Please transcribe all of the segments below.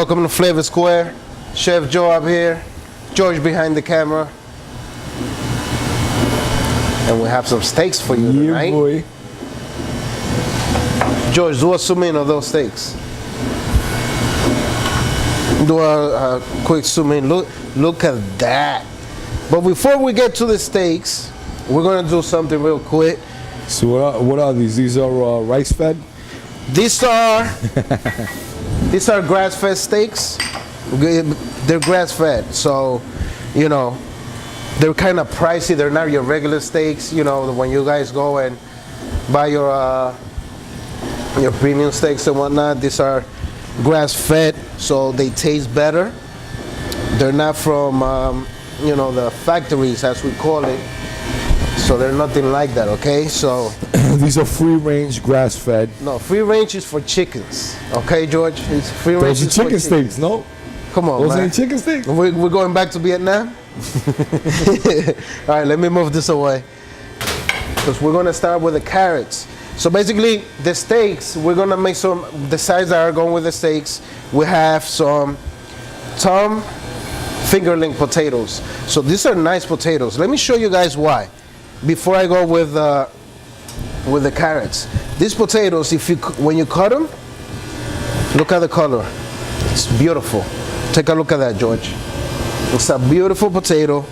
Welcome to Flavor Square. Chef Joe up here, George behind the camera. And we have some steaks for you tonight. Yeah, boy. George, do a zoom in of those steaks. Do a quick zoom in. Look at that. But before we get to the steaks, we're gonna do something real quick. So what are these? These are rice fed? These are grass-fed steaks. They're grass-fed, so you know they're kind of pricey. They're not your regular steaks. You know, when you guys go and buy your premium steaks and whatnot, these are grass-fed, so they taste better. They're not from you know, the factories, as we call it. So they're nothing like that, okay? So these are free-range, grass-fed. No, free range is for chickens, okay, George? It's free range. Those are chicken steaks, no? Come on, Those man. ain't chicken steaks. We're going back to Vietnam. All right, let me move this away, because we're gonna start with the carrots. So basically, the steaks, we're gonna make some. The sides that are going with the steaks, we have some Tom fingerling potatoes. So these are nice potatoes. Let me show you guys why. Before I go with the carrots, these potatoes, when you cut them, look at the color. It's beautiful. Take a look at that, George. It's a beautiful potato.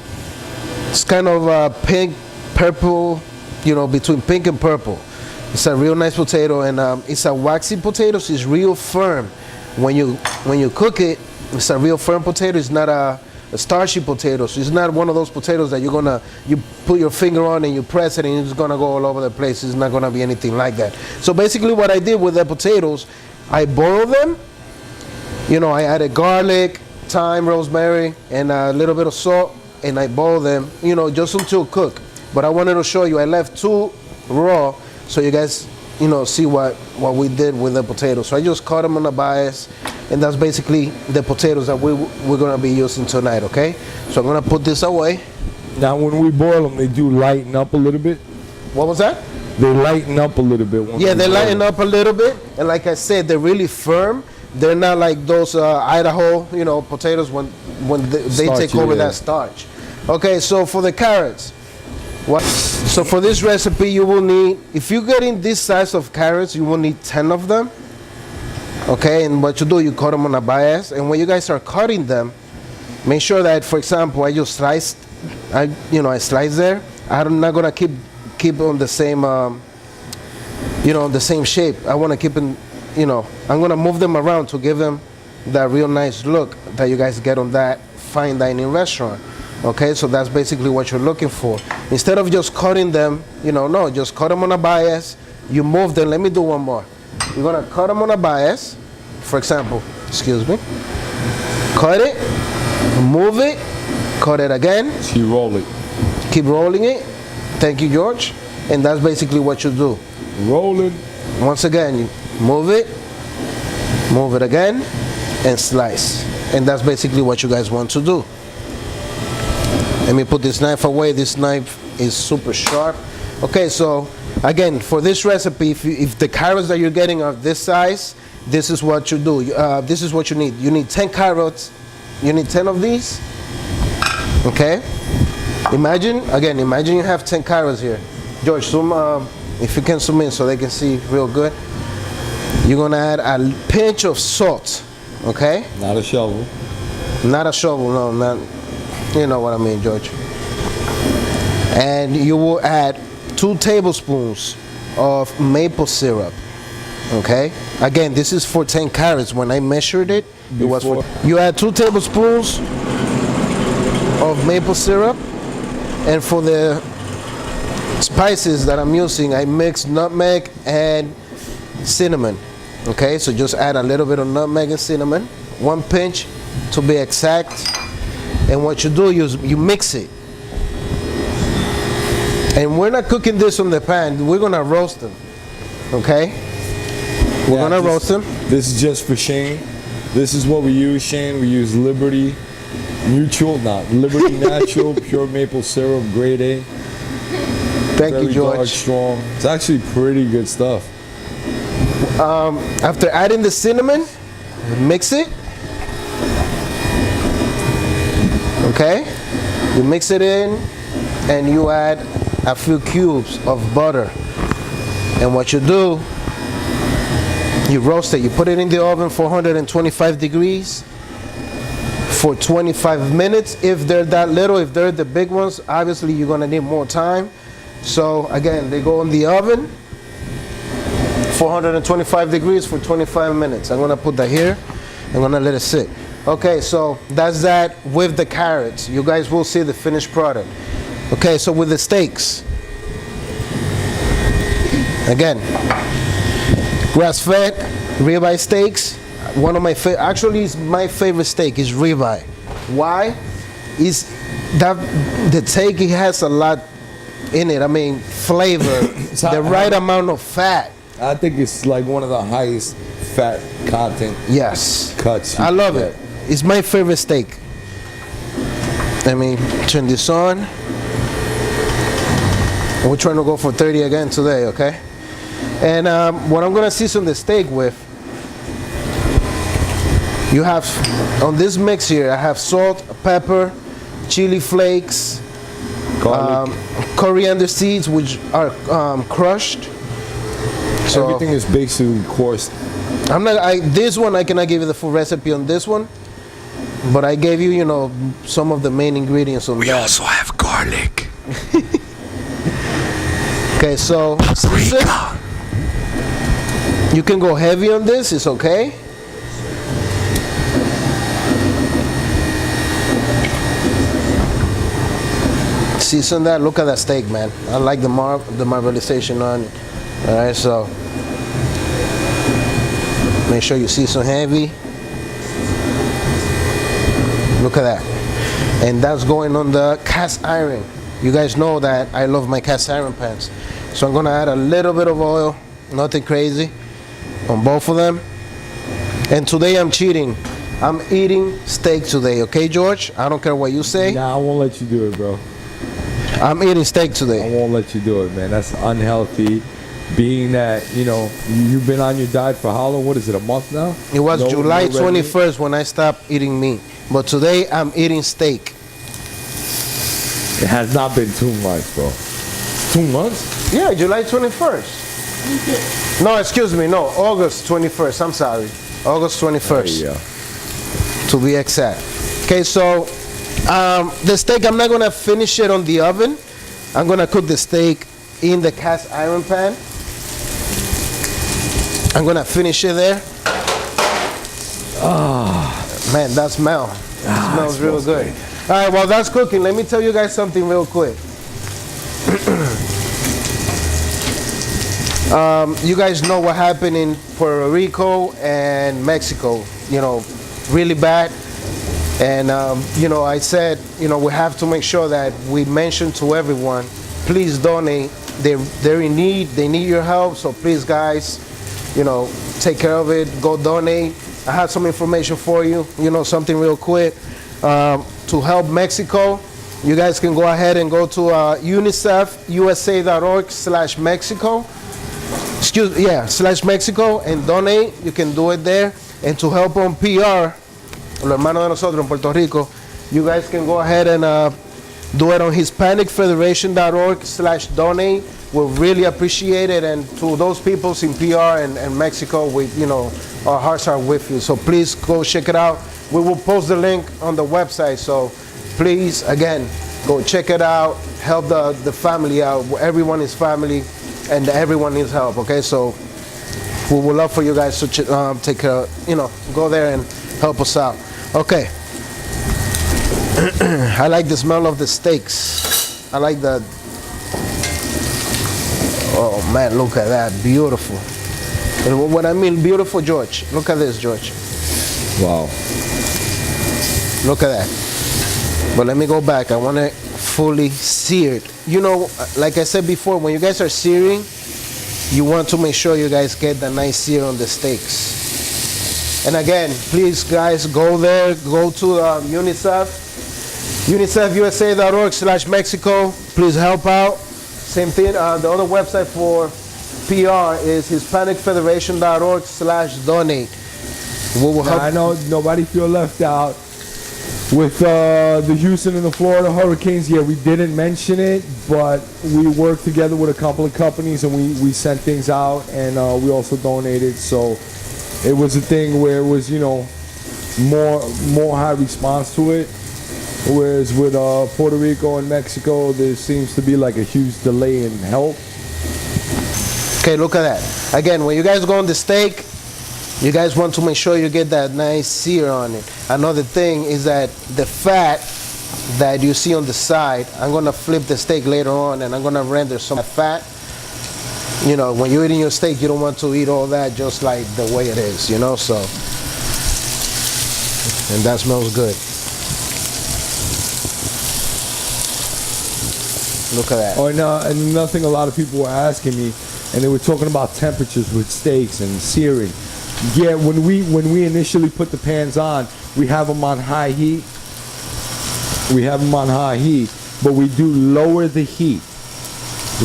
It's kind of pink, purple, you know, between pink and purple. It's a real nice potato, and it's a waxy potato, so it's real firm. When you cook it, it's a real firm potato. It's not a starchy potato, so it's not one of those potatoes that you put your finger on and you press it and it's gonna go all over the place. It's not gonna be anything like that. So basically, what I did with the potatoes, I boiled them. You know, I added garlic, thyme, rosemary, and a little bit of salt, and I boiled them. You know, just until cooked. But I wanted to show you, I left 2 raw, so you guys, you know, see what we did with the potatoes. So I just cut them on a bias, and that's basically the potatoes that we're gonna be using tonight, okay? So I'm gonna put this away. Now when we boil them, they do lighten up a little bit. What was that? They lighten up a little bit. Yeah, they lighten up a little bit, and like I said, they're really firm. They're not like those Idaho, you know, potatoes when they take over that starch. Okay, so for the carrots, so for this recipe, you will need, if you're getting this size of carrots, you will need 10 of them. Okay, and what you do, you cut them on a bias, and when you guys are cutting them, make sure that, for example, I just sliced, I slice there. I'm not gonna keep on the same, you know, the same shape. I want to keep them, you know, I'm gonna move them around to give them that real nice look that you guys get on that fine dining restaurant. Okay, so that's basically what you're looking for. Instead of just cutting them, you know, no, just cut them on a bias. You move them. Let me do one more. You're gonna cut them on a bias, for example, excuse me. Cut it, move it, cut it again. So you roll it. Keep rolling it. Thank you, George. And that's basically what you do. Roll it. Once again, you move it again, and slice. And that's basically what you guys want to do. Let me put this knife away. This knife is super sharp. Okay, so again, for this recipe, if the carrots that you're getting are this size, this is what you do. This is what you need. You need 10 carrots. You need 10 of these. Okay? Imagine you have 10 carrots here. George, zoom, if you can zoom in so they can see real good. You're gonna add a pinch of salt. Okay? Not a shovel. Not a shovel, no, not. You know what I mean, George. And you will add 2 tablespoons of maple syrup. Okay? Again, this is for 10 carrots. When I measured it, it was for. You add 2 tablespoons of maple syrup, and for the spices that I'm using, I mix nutmeg and cinnamon. Okay, so just add a little bit of nutmeg and cinnamon, 1 pinch to be exact. And what you do is you mix it. And we're not cooking this on the pan. We're gonna roast them. Okay? We're gonna roast them. This is just for Shane. This is what we use, Shane. We use Liberty Natural Pure Maple Syrup, grade A. Thank you, Very George. dark, strong. It's actually pretty good stuff. After adding the cinnamon, mix it. Okay, you mix it in and you add a few cubes of butter, and what you do, you roast it. You put it in the oven 425 degrees for 25 minutes. If they're that little, if they're the big ones, obviously you're gonna need more time. So again, they go in the oven 425 degrees for 25 minutes. I'm gonna put that here. I'm gonna let it sit. Okay, so that's that with the carrots. You guys will see the finished product. Okay, so with the steaks, again, grass-fed ribeye steaks. One of my actually it's my favorite steak is ribeye. Why? Is that the steak, it has a lot in it. I mean, flavor, the right amount of fat. I think it's like one of the highest fat content Yes, cuts. I love it. It's my favorite steak. Let me turn this on. We're trying to go for 30 again today, okay? And what I'm gonna season the steak with, you have, on this mix here, I have salt, pepper, chili flakes, Garlic. coriander seeds, which are crushed. So Everything is basically coarse. this one I cannot give you the full recipe on this one, but I gave you, some of the main ingredients on that. We also have garlic. Okay, so you can go heavy on this, it's okay. Season that. Look at that steak, man. I like the marbleization on it. All right, so make sure you season heavy. Look at that. And that's going on the cast iron. You guys know that I love my cast iron pans. So I'm gonna add a little bit of oil, nothing crazy, on both of them. And today I'm cheating. I'm eating steak today, okay, George? I don't care what you say. Nah, I won't let you do it, bro. I'm eating steak I today. won't let you do it, man. That's unhealthy. Being that, you've been on your diet for how long? What is it, a month now? It was No July red meat? 21st when I stopped eating meat. But today I'm eating steak. It has not been 2 months, bro. 2 months? Yeah, July 21st. No, excuse me, no, August 21st. I'm sorry. August 21st. Yeah. To be exact. Okay, so the steak, I'm not gonna finish it on the oven. I'm gonna cook the steak in the cast iron pan. I'm gonna finish it there. Man, that smell. It smells real good. All right, while that's cooking, let me tell you guys something real quick. You guys know what happened in Puerto Rico and Mexico, really bad. And, I said, we have to make sure that we mention to everyone, please donate. They're in need. They need your help. So please, guys, take care of it. Go donate. I have some information for you, something real quick. To help Mexico, you guys can go ahead and go to UNICEFusa.org/Mexico. /Mexico and donate. You can do it there. And to help on PR, los hermanos de nosotros en Puerto Rico, you guys can go ahead and do it on HispanicFederation.org /donate. We'll really appreciate it. And to those people in PR and Mexico, our hearts are with you. So please go check it out. We will post the link on the website. So please, again, go check it out. Help the family out. Everyone is family, and everyone needs help. Okay, so we would love for you guys to take care. Go there and help us out. Okay. I like the smell of the steaks. I like the. Oh man, look at that, beautiful. What I mean beautiful, George, look at this, George. Wow. Look at that. But let me go back. I want it fully seared. Like I said before, when you guys are searing, you want to make sure you guys get the nice sear on the steaks. And again, please guys, go there, go to UNICEFusa.org/Mexico. Please help out. Same thing, the other website for PR is HispanicFederation.org /donate. I know nobody feel left out. With the Houston and the Florida Hurricanes, yeah, we didn't mention it, but we worked together with a couple of companies and we sent things out, and we also donated. So it was a thing where it was, you know, more high response to it. Whereas with Puerto Rico and Mexico, there seems to be like a huge delay in help. Okay, look at that. Again, when you guys go on the steak, you guys want to make sure you get that nice sear on it. Another thing is that the fat that you see on the side, I'm gonna flip the steak later on and I'm gonna render some fat. You know, when you're eating your steak, you don't want to eat all that just like the way it is, you know, so. And that smells good. Look at that. Oh, and another thing a lot of people were asking me, and they were talking about temperatures with steaks and searing. Yeah, when we initially put the pans on, we have them on high heat. We have them on high heat, but we do lower the heat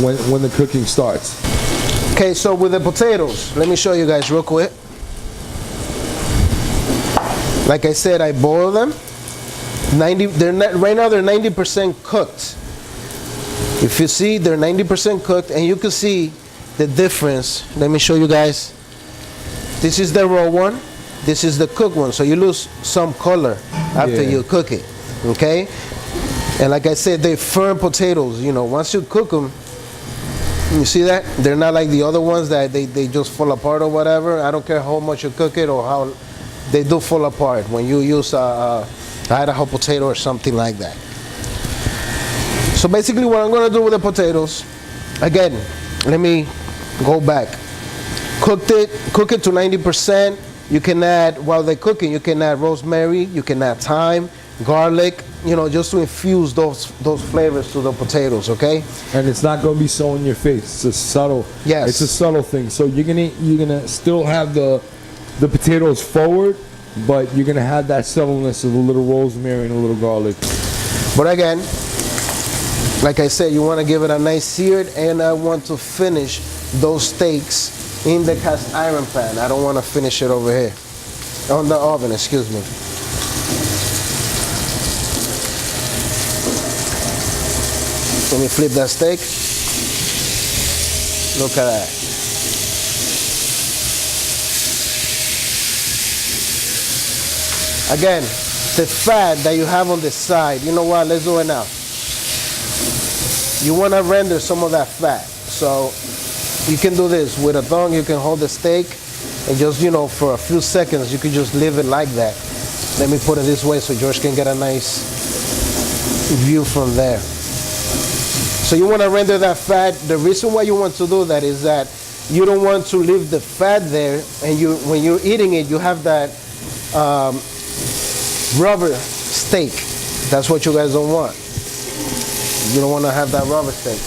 when the cooking starts. Okay, so with the potatoes, let me show you guys real quick. Like I said, I boil them. Right now they're 90% cooked. If you see, they're 90% cooked, and you can see the difference. Let me show you guys. This is the raw one. This is the cooked one. So you lose some color after you cook it. Okay? And like I said, they're firm potatoes. You know, once you cook them, you see that? They're not like the other ones that they just fall apart or whatever. I don't care how much you cook it or how they do fall apart when you use Idaho potato or something like that. So basically what I'm going to do with the potatoes, again, let me go back. Cook it to 90%. You can add, while they're cooking, you can add rosemary, you can add thyme, garlic, you know, just to infuse those flavors to the potatoes, okay? And it's not going to be so in your face. It's a subtle. Yes. It's a subtle thing. So you're gonna still have the potatoes forward, but you're gonna have that subtleness of a little rosemary and a little garlic. But again, like I said, you want to give it a nice seared, and I want to finish those steaks in the cast iron pan. I don't want to finish it over here on the oven, excuse me. Let me flip that steak. Look at that. Again, the fat that you have on the side, you know what, let's do it now. You want to render some of that fat. So you can do this with a thong. You can hold the steak and just, you know, for a few seconds, you can just leave it like that. Let me put it this way so George can get a nice view from there. So you want to render that fat. The reason why you want to do that is that you don't want to leave the fat there, and when you're eating it, you have that rubber steak. That's what you guys don't want. You don't want to have that rubber steak.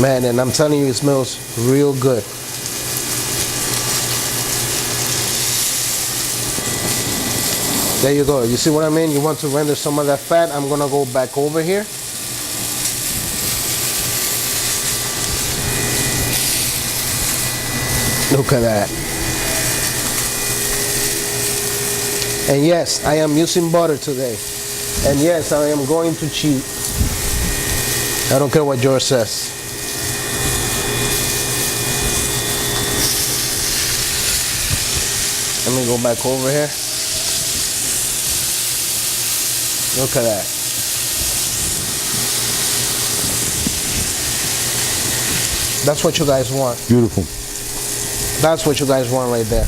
Man, and I'm telling you, it smells real good. There you go. You see what I mean? You want to render some of that fat. I'm going to go back over here. Look at that. And yes, I am using butter today. And yes, I am going to cheat. I don't care what George says. Let me go back over here. Look at that. That's what you guys want. Beautiful. That's what you guys want right there. I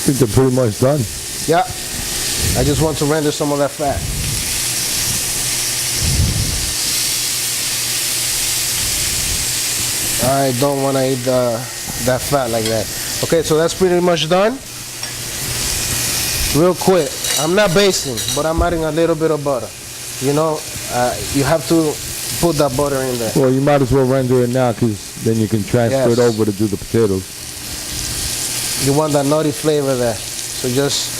think they're pretty much done. Yeah. I just want to render some of that fat. I don't want to eat that fat like that. Okay, so that's pretty much done. Real quick, I'm not basting, but I'm adding a little bit of butter. You know, you have to put that butter in there. Well, you might as well render it now, because then you can transfer it over to do the potatoes. You want that nutty flavor there. So just...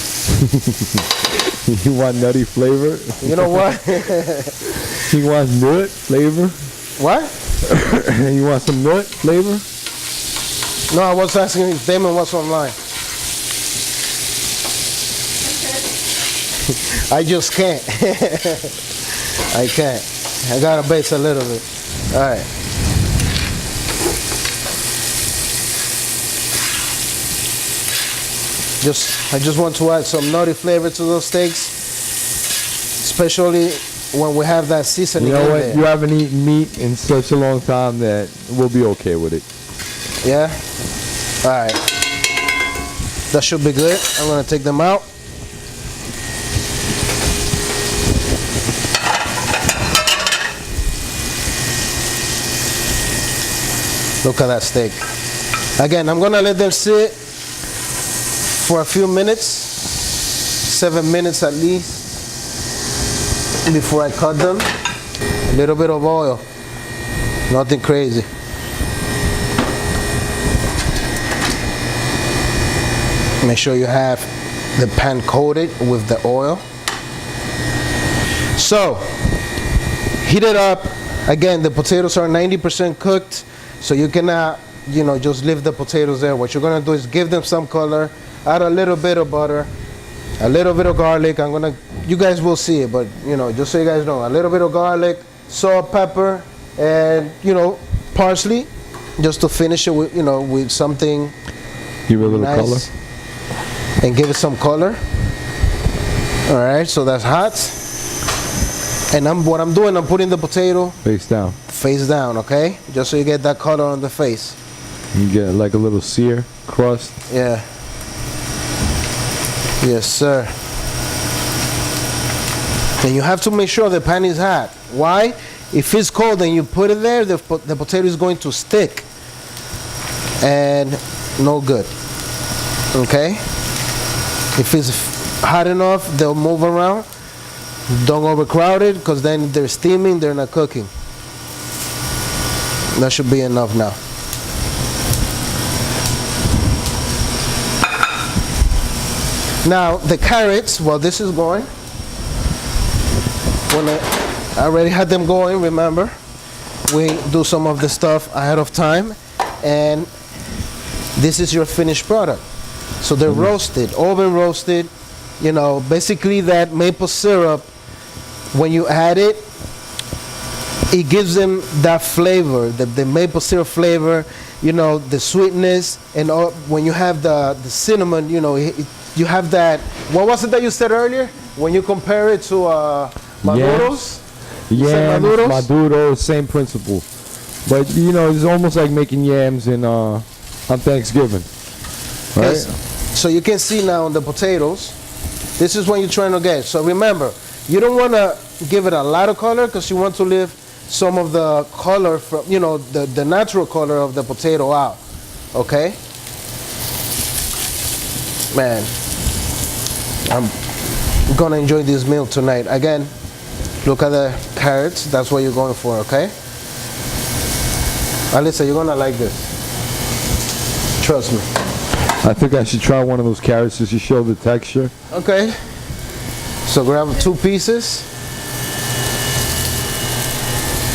You want nutty flavor? You know what? You want nut flavor? What? You want some nut flavor? No, I was asking if Damon was online. I just can't. I can't. I gotta base a little bit. All right. I just want to add some nutty flavor to those steaks, especially when we have that seasoning. You know in what? there. You haven't eaten meat in such a long time that we'll be okay with it. Yeah? All right. That should be good. I'm gonna take them out. Look at that steak. Again, I'm gonna let them sit for a few minutes, 7 minutes at least, before I cut them. A little bit of oil, nothing crazy. Make sure you have the pan coated with the oil. So, heat it up. Again, the potatoes are 90% cooked, so you cannot, just leave the potatoes there. What you're gonna do is give them some color, add a little bit of butter, a little bit of garlic. You guys will see it, but just so you guys know, a little bit of garlic, salt, pepper, and parsley, just to finish it with, with something. Give it a little nice. color. And give it some color. All right, so that's hot. And what I'm doing, I'm putting the potato Face down. face down, okay? Just so you get that color on the face. You get like a little sear crust. Yeah. Yes, sir. And you have to make sure the pan is hot. Why? If it's cold and you put it there, the potato is going to stick. And no good. Okay? If it's hot enough, they'll move around. Don't overcrowd it, because then they're steaming, they're not cooking. That should be enough now. Now, the carrots, while this is going, when I already had them going, remember, we do some of the stuff ahead of time, and this is your finished product. So they're roasted, oven roasted. Basically that maple syrup, when you add it, it gives them that flavor, the maple syrup flavor, the sweetness, and when you have the cinnamon, you have that. What was it that you said earlier? When you compare it to maduros? Yams, maduros, same principle. But it's almost like making yams on Thanksgiving. Right? Yes. So you can see now on the potatoes, this is what you're trying to get. So remember, you don't want to give it a lot of color, because you want to leave some of the color from, the natural color of the potato out. Okay? Man, I'm gonna enjoy this meal tonight. Again, look at the carrots. That's what you're going for, okay? Alyssa, you're gonna like this. Trust me. I think I should try one of those carrots just to show the texture. Okay. So grab 2 pieces.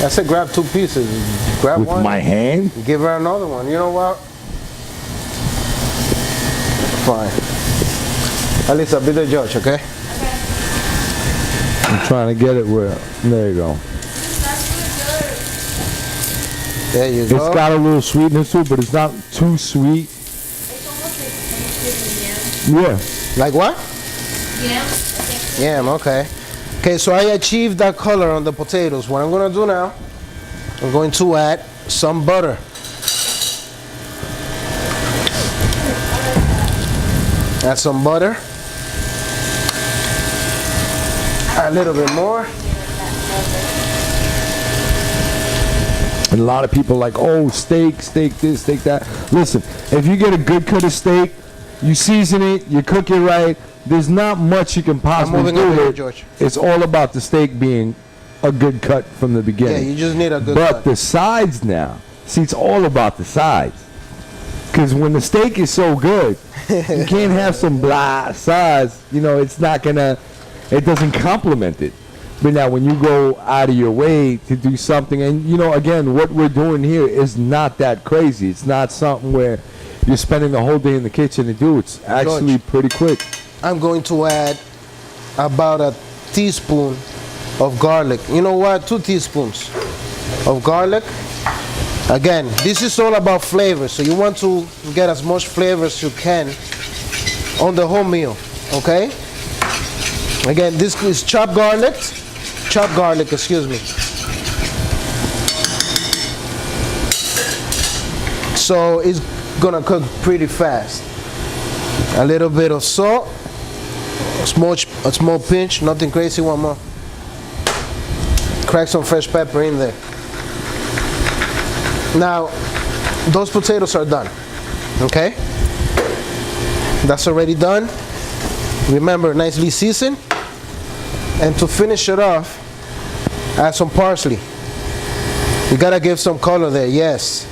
I said grab 2 pieces. Grab With one. my hand? Give her another one. You know what? Fine. Alyssa, be the judge, okay? I'm trying to get it where. There you go. There you go. It's got a little sweetness to it, but it's not too sweet. It's almost like Thanksgiving yam. Yeah. Like what? Yam? Yam, okay. Okay, so I achieved that color on the potatoes. What I'm gonna do now, I'm going to add some butter. Add some butter. A little bit more. And a lot of people are like, oh, steak this, steak that. Listen, if you get a good cut of steak, you season it, you cook it right, there's not much you can possibly do over here, with it. George. It's all about the steak being a good cut from the Yeah, beginning. you just need a good But cut. the sides now, see, it's all about the sides. Because when the steak is so good, you can't have some blah sides. It's not gonna, it doesn't complement it. But now when you go out of your way to do something, and again, what we're doing here is not that crazy. It's not something where you're spending the whole day in the kitchen to do. It's actually pretty quick. I'm going to add about a teaspoon of garlic. You know what? 2 teaspoons of garlic. Again, this is all about flavor, so you want to get as much flavor as you can on the whole meal, okay? Again, this is chopped garlic, excuse me. So it's gonna cook pretty fast. A little bit of salt, a small pinch, nothing crazy, one more. Crack some fresh pepper in there. Now, those potatoes are done, okay? That's already done. Remember, nicely seasoned. And to finish it off, add some parsley. You gotta give some color there, yes.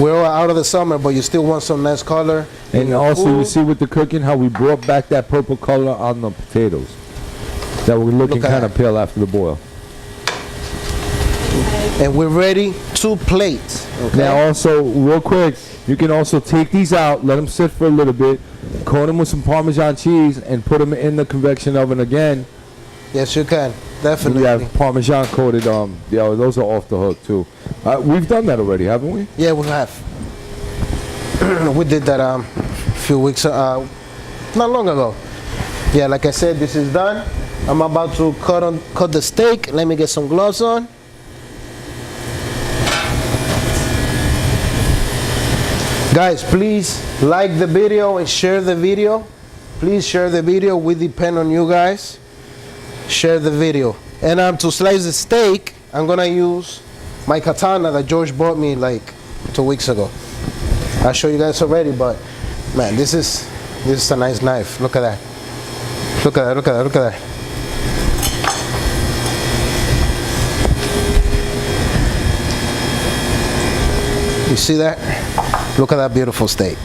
We're all out of the summer, but you still want some nice color. And also, you see with the cooking how we brought back that purple color on the potatoes that were looking kind of pale after the boil. And we're ready to plate. Okay? Now also, real quick, you can also take these out, let them sit for a little bit, coat them with some Parmesan cheese, and put them in the convection oven again. Yes, you can. Definitely. We have Parmesan coated, yeah, those are off the hook too. We've done that already, haven't we? Yeah, we have. We did that a few weeks, not long ago. Yeah, like I said, this is done. I'm about to cut the steak. Let me get some gloves on. Guys, please like the video and share the video. Please share the video. We depend on you guys. Share the video. And to slice the steak, I'm gonna use my katana that George bought me like 2 weeks ago. I'll show you guys already, but man, this is a nice knife. Look at that. Look at that. Look at that. Look at that. You see that? Look at that beautiful steak.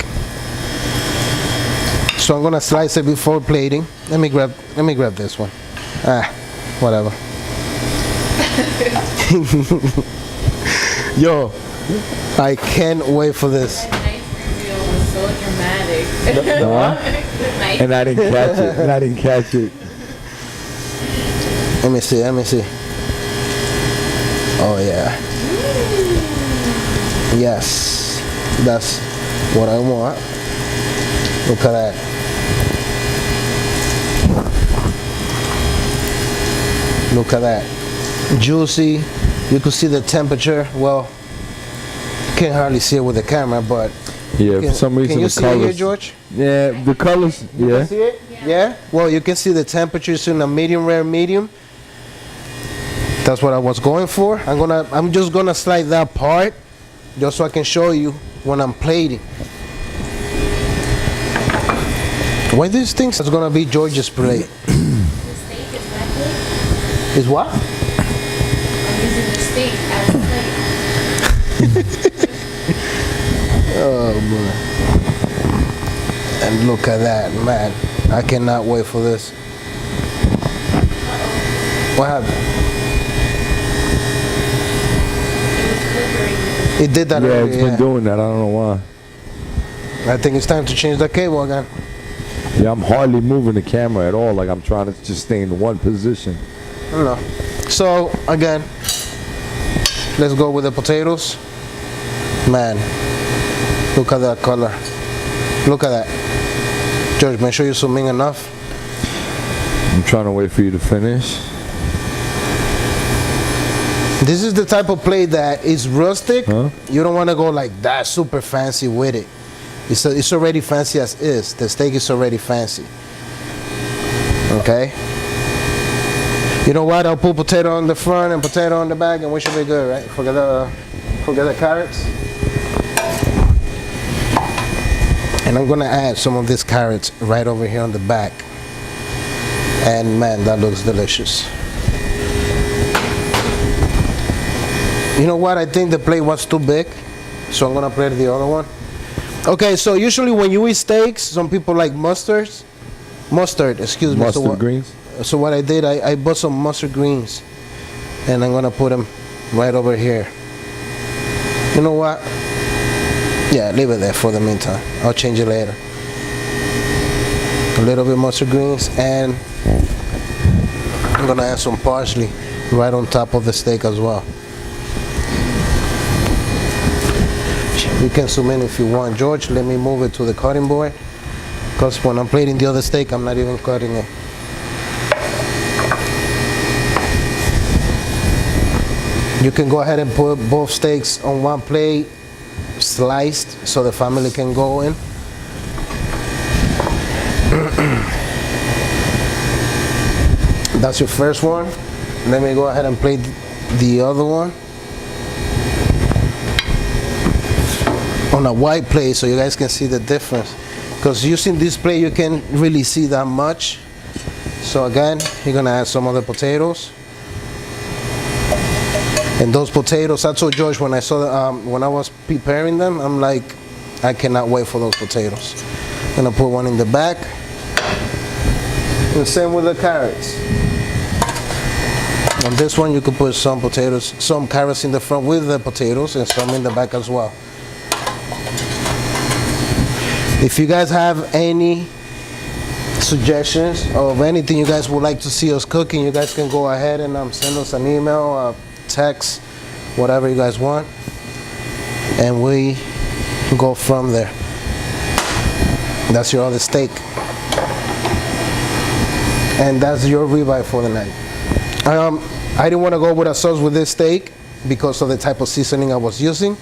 So I'm gonna slice it before plating. Let me grab this one. Whatever. Yo, I can't wait for this. That knife reveal was so dramatic. The what? The knife. And I didn't catch it. Let me see. Oh yeah. Yes, that's what I want. Look at that. Look at that. Juicy. You can see the temperature. Well, you can't hardly see it with the camera, but yeah, for some reason can you the see colors. it here, George? Yeah, the colors. You Yeah. can see it? Yeah. Well, you can see the temperature is in a medium rare medium. That's what I was going for. I'm just gonna slide that part just so I can show you when I'm plating. Why these things? It's gonna be George's plate. The steak is my plate. Is what? I'm using the steak as a plate. Oh boy. And look at that, man. I cannot wait for this. What happened? It did that Yeah, already, it's been doing that. I don't know why. I think it's time to change the cable again. Yeah, I'm hardly moving the camera at all. Like I'm trying to just stay in one position. I don't know. So again, let's go with the potatoes. Man, look at that color. Look at that. George, make sure you zoom in enough. I'm trying to wait for you to finish. This is the type of plate that is rustic. Huh? You don't want to go like that super fancy with it. It's already fancy as is. The steak is already fancy. Okay? You know what? I'll put potato on the front and potato on the back and we should be good, right? Forget the carrots. And I'm gonna add some of these carrots right over here on the back. And man, that looks delicious. You know what? I think the plate was too big, so I'm gonna plate the other one. Okay, so usually when you eat steaks, some people like mustard, excuse me. Mustard greens? So what I did, I bought some mustard greens, and I'm gonna put them right over here. You know what? Yeah, leave it there for the meantime. I'll change it later. A little bit mustard greens, and I'm gonna add some parsley right on top of the steak as well. You can zoom in if you want. George, let me move it to the cutting board, because when I'm plating the other steak, I'm not even cutting it. You can go ahead and put both steaks on one plate, sliced, so the family can go in. That's your first one. Let me go ahead and plate the other one on a white plate so you guys can see the difference, because using this plate you can't really see that much. So again, you're gonna add some of the potatoes, and those potatoes, I told George when I saw when I was preparing them, I'm like, I cannot wait for those potatoes. I'm gonna put one in the back, and same with the carrots. On this one you could put some potatoes, some carrots in the front with the potatoes, and some in the back as well. If you guys have any suggestions of anything you guys would like to see us cooking, you guys can go ahead and send us an email, text, whatever you guys want, and we go from there. That's your other steak, and that's your ribeye for the night. I didn't want to go with a sauce with this steak because of the type of seasoning I was using,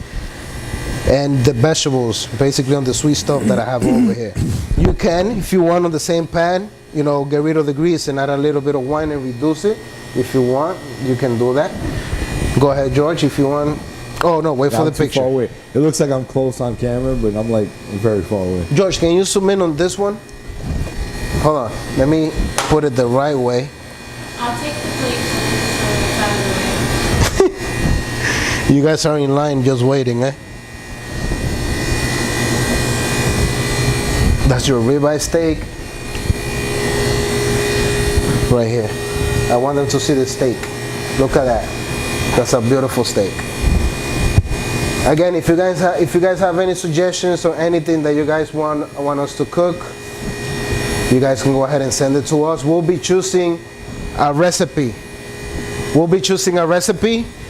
and the vegetables, basically on the sweet stuff that I have over here. You can, if you want, on the same pan, you know, get rid of the grease and add a little bit of wine and reduce it. If you want, you can do that. Go ahead, George, if you want. Oh no, wait for the picture. Far away. It looks like I'm close on camera, but I'm like very far away. George, can you zoom in on this one? Hold on, let me put it the right way. I'll take the plate so out of the way. You guys are in line just waiting, eh? That's your ribeye steak right here. I want them to see the steak. Look at that. That's a beautiful steak. Again, if you guys have any suggestions or anything that you guys want us to cook, you guys can go ahead and send it to us. We'll be choosing a recipe.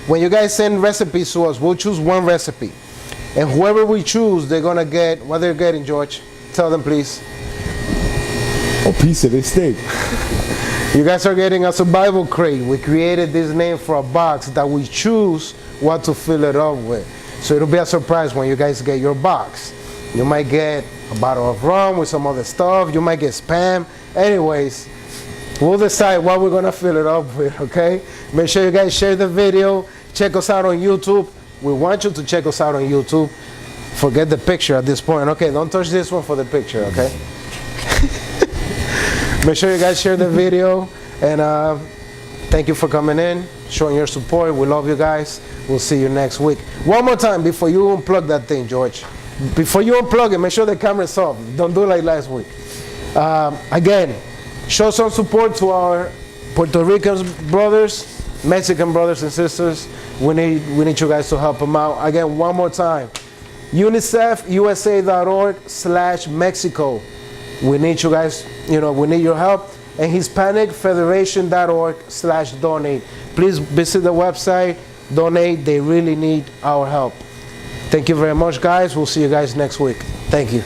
When you guys send recipes to us, we'll choose one recipe. And whoever we choose, they're gonna get, what they're getting, George? Tell them, please. A piece of this steak. You guys are getting a survival crate. We created this name for a box that we choose what to fill it up with. So it'll be a surprise when you guys get your box. You might get a bottle of rum with some other stuff. You might get Spam. Anyways, we'll decide what we're gonna fill it up with, okay? Make sure you guys share the video. Check us out on YouTube. We want you to check us out on YouTube. Forget the picture at this point. Okay, don't touch this one for the picture, okay? Make sure you guys share the video, and thank you for coming in, showing your support. We love you guys. We'll see you next week. One more time before you unplug that thing, George. Before you unplug it, make sure the camera's off. Don't do it like last week. Again, show some support to our Puerto Rican brothers, Mexican brothers and sisters. We need you guys to help them out. Again, one more time. UNICEFUSA.org/Mexico. We need you guys, we need your help. And HispanicFederation.org/donate. Please visit the website, donate. They really need our help. Thank you very much, guys. We'll see you guys next week. Thank you.